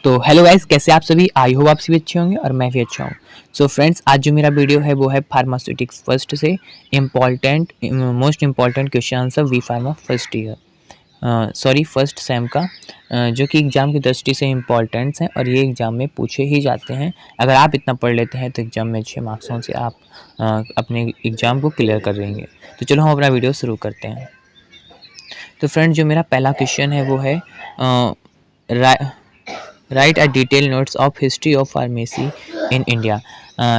तो hello guys, कैसे आप सभी। आई होप आप सभी अच्छे होंगे और मैं भी अच्छा हूँ। सो फ्रेंड्स, आज जो मेरा वीडियो है वो है फार्मास्यूटिक्स फर्स्ट से important most important question answer B pharma first year first sem का, जो कि एग्ज़ाम की दृष्टि से इम्पॉर्टेंट्स हैं और ये एग्ज़ाम में पूछे ही जाते हैं। अगर आप इतना पढ़ लेते हैं तो एग्ज़ाम में अच्छे मार्क्सों से आप अपने एग्ज़ाम को क्लियर कर लेंगे। तो चलो हम अपना वीडियो शुरू करते हैं। तो फ्रेंड्स, जो मेरा पहला क्वेश्चन है वो है right a detail notes of history of pharmacy in India.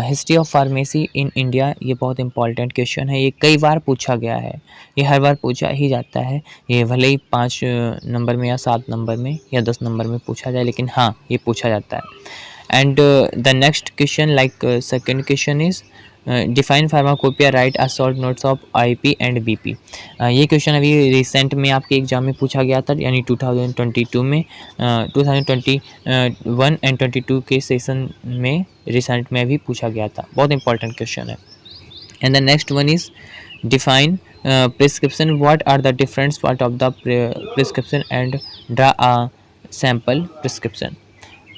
History of pharmacy in India, ये बहुत इंपॉर्टेंट क्वेश्चन है। ये कई बार पूछा गया है, ये हर बार पूछा ही जाता है। ये भले ही 5 नंबर में या 7 नंबर में या 10 नंबर में पूछा जाए, लेकिन हाँ, ये पूछा जाता है। And the next question like second question is define pharmacopoeia right a short notes of IP and BP. ये क्वेश्चन अभी रिसेंट में आपके एग्जाम में पूछा गया था, यानी 2022 में 2021 एंड 22 के सेशन में रिसेंट में भी पूछा गया था। बहुत इंपॉर्टेंट क्वेश्चन है। And the next one is define prescription, what are the different part of the prescription and draw a sample prescription.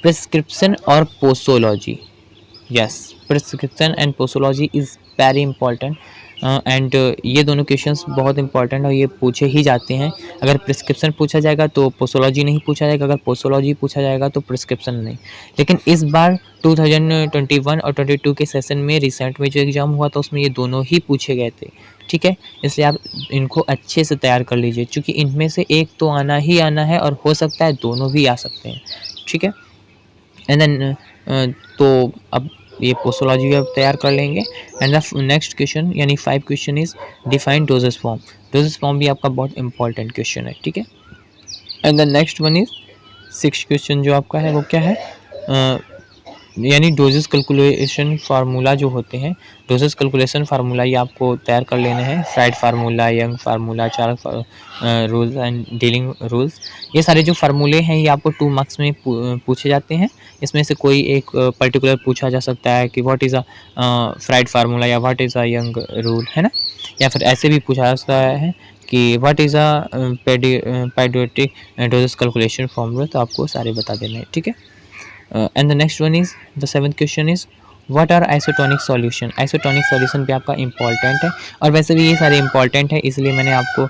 Prescription और posology, yes, prescription and posology is very important and ये दोनों questions बहुत important और ये पूछे ही जाते हैं। अगर प्रिस्क्रिप्शन पूछा जाएगा तो पोसोलॉजी नहीं पूछा जाएगा, अगर पोसोलॉजी पूछा जाएगा तो प्रिस्क्रिप्शन नहीं। लेकिन इस बार 2021 और 22 के सेशन में रिसेंट में जो एग्ज़ाम हुआ था उसमें ये दोनों ही पूछे गए थे, ठीक है। इसलिए आप इनको अच्छे से तैयार कर लीजिए, क्योंकि इनमें से एक तो आना ही आना है और हो सकता है दोनों भी आ सकते हैं, ठीक है। एंड देन तो अब ये पोस्टोलॉजी भी आप तैयार कर लेंगे। एंड द नेक्स्ट क्वेश्चन यानी 5 question is define doses form. Doses form भी आपका बहुत इंपॉर्टेंट क्वेश्चन है, ठीक है। And the next one is 6 question जो आपका है वो क्या है, यानी डोजेस कैलकुलेशन फार्मूला जो होते हैं, डोजेस कैलकुलेशन फार्मूला ये आपको तैयार कर लेने हैं। Fried formula, young formula, Charles rules and dealing rules, ये सारे जो फार्मूले हैं ये आपको 2 मार्क्स में पूछे जाते हैं। इसमें से कोई एक पर्टिकुलर पूछा जा सकता है कि what is a Fried formula या what is a Young rule, है ना। या फिर ऐसे भी पूछा जा सकता है कि what is a paediatric doses calculation formula, तो आपको सारे बता देने हैं, ठीक है। And the next one is the 7th question is what are isotonic solution. Isotonic solution भी आपका इंपॉर्टेंट है और वैसे भी ये सारे इंपॉर्टेंट है, इसलिए मैंने आपको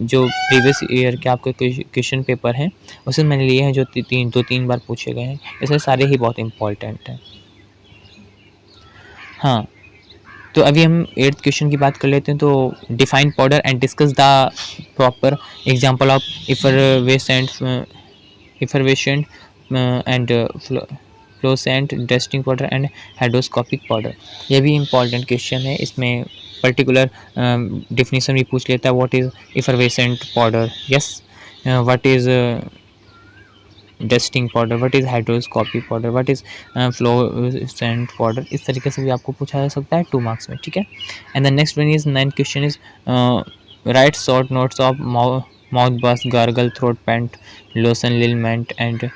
जो प्रीवियस ईयर के आपके क्वेश्चन पेपर हैं उसे मैंने लिए हैं जो 2-3 बार पूछे गए हैं, इसलिए सारे ही बहुत इंपॉर्टेंट हैं। हाँ, तो अभी हम 8th क्वेश्चन की बात कर लेते हैं। तो define powder and discuss the proper example of effervescent and efflorescent testing powder and hygroscopic powder. ये भी इंपॉर्टेंट क्वेश्चन है, इसमें पर्टिकुलर डिफिनीशन भी पूछ लेता है। What is effervescent powder, yes, what is testing powder, what is hygroscopic powder, what is efflorescent powder. इस तरीके से भी आपको पूछा जा सकता है 2 मार्क्स में, ठीक है। And the next one is 9th question is write short notes of mouthwash, gargle, throat paint, lotion, liniment and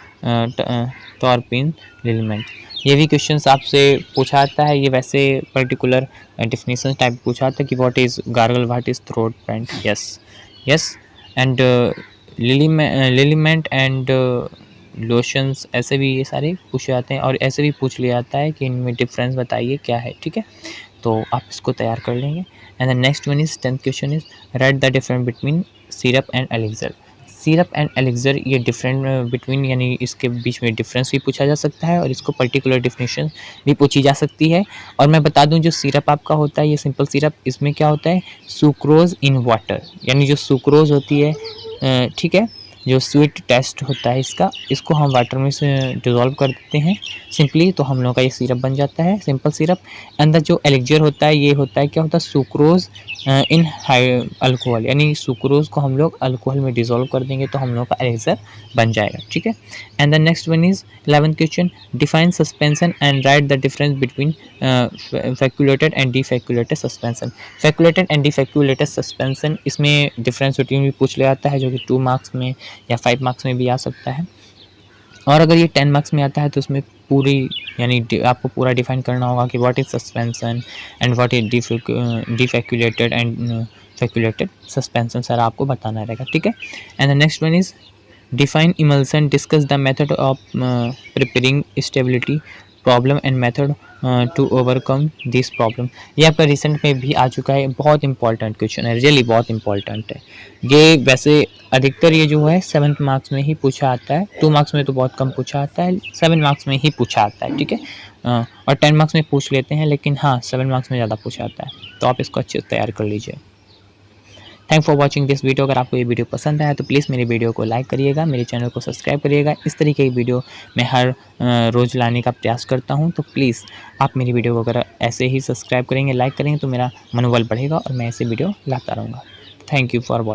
turpentine liniment. ये भी क्वेश्चंस आपसे पूछा जाता है। ये वैसे पर्टिकुलर डेफिनेशन टाइप पूछा जाता है कि what is gargle, what is throat paint, yes and liniment and lotions, ऐसे भी ये सारे पूछे जाते हैं और ऐसे भी पूछ लिया जाता है कि इनमें डिफरेंस बताइए क्या है, ठीक है। तो आप इसको तैयार कर लेंगे। And the next one is 10th question is right the difference between syrup and elixir. Syrup and elixir, ये डिफरेंट बिटवीन यानी इसके बीच में डिफरेंस भी पूछा जा सकता है और इसको पर्टिकुलर डिफिनेशन भी पूछी जा सकती है। और मैं बता दूं, जो सिरप आपका होता है ये सिंपल सिरप, इसमें क्या होता है, सुक्रोज इन वाटर, यानी जो सुक्रोज होती है, ठीक है, जो स्वीट टेस्ट होता है इसको हम वाटर में से डिज़ोल्व कर देते हैं सिंपली, तो हम लोग का ये सिरप बन जाता है, सिंपल सिरप। अंदर जो एलिक्सर होता है ये होता है, क्या होता है, सुक्रोज इन हाई अल्कोहल, यानी सुक्रोज को हम लोग अल्कोहल में डिज़ोल्व कर देंगे तो हम लोग का एलिक्सर बन जाएगा, ठीक है। And the next one is 11th question define suspension and write the difference between flocculated and deflocculated suspension. Flocculated and deflocculated suspension, इसमें डिफरेंस बिटवीन भी पूछ लिया जाता है, जो कि 2 मार्क्स में या 5 मार्क्स में भी आ सकता है। और अगर ये 10 मार्क्स में आता है तो उसमें पूरी यानी आपको पूरा डिफाइन करना होगा कि what is suspension and what is deflocculated and flocculated suspension, सारा आपको बताना रहेगा, ठीक है। And the next one is define emulsion, discuss the method of preparing stability problem and method to overcome this problem. ये आपका रिसेंट में भी आ चुका है, बहुत इंपॉर्टेंट क्वेश्चन है, रियली बहुत इंपॉर्टेंट है ये। वैसे अधिकतर ये जो है 7th मार्क्स में ही पूछा आता है, 2 मार्क्स में तो बहुत कम पूछा आता है, 7 मार्क्स में ही पूछा आता है, ठीक है। और 10 मार्क्स में पूछ लेते हैं, लेकिन हाँ 7 मार्क्स में ज़्यादा पूछा आता है, तो आप इसको अच्छे से तैयार कर लीजिए। Thank for watching this video. अगर आपको ये वीडियो पसंद आया तो प्लीज़ मेरे वीडियो को लाइक करिएगा, मेरे चैनल को सब्सक्राइब करिएगा। इस तरीके की वीडियो मैं हर रोज़ लाने का प्रयास करता हूँ, तो प्लीज़ आप मेरी वीडियो को अगर ऐसे ही सब्सक्राइब करेंगे, लाइक करेंगे तो मेरा मनोबल बढ़ेगा और मैं ऐसे वीडियो लाता रहूँगा। Thank you for watching.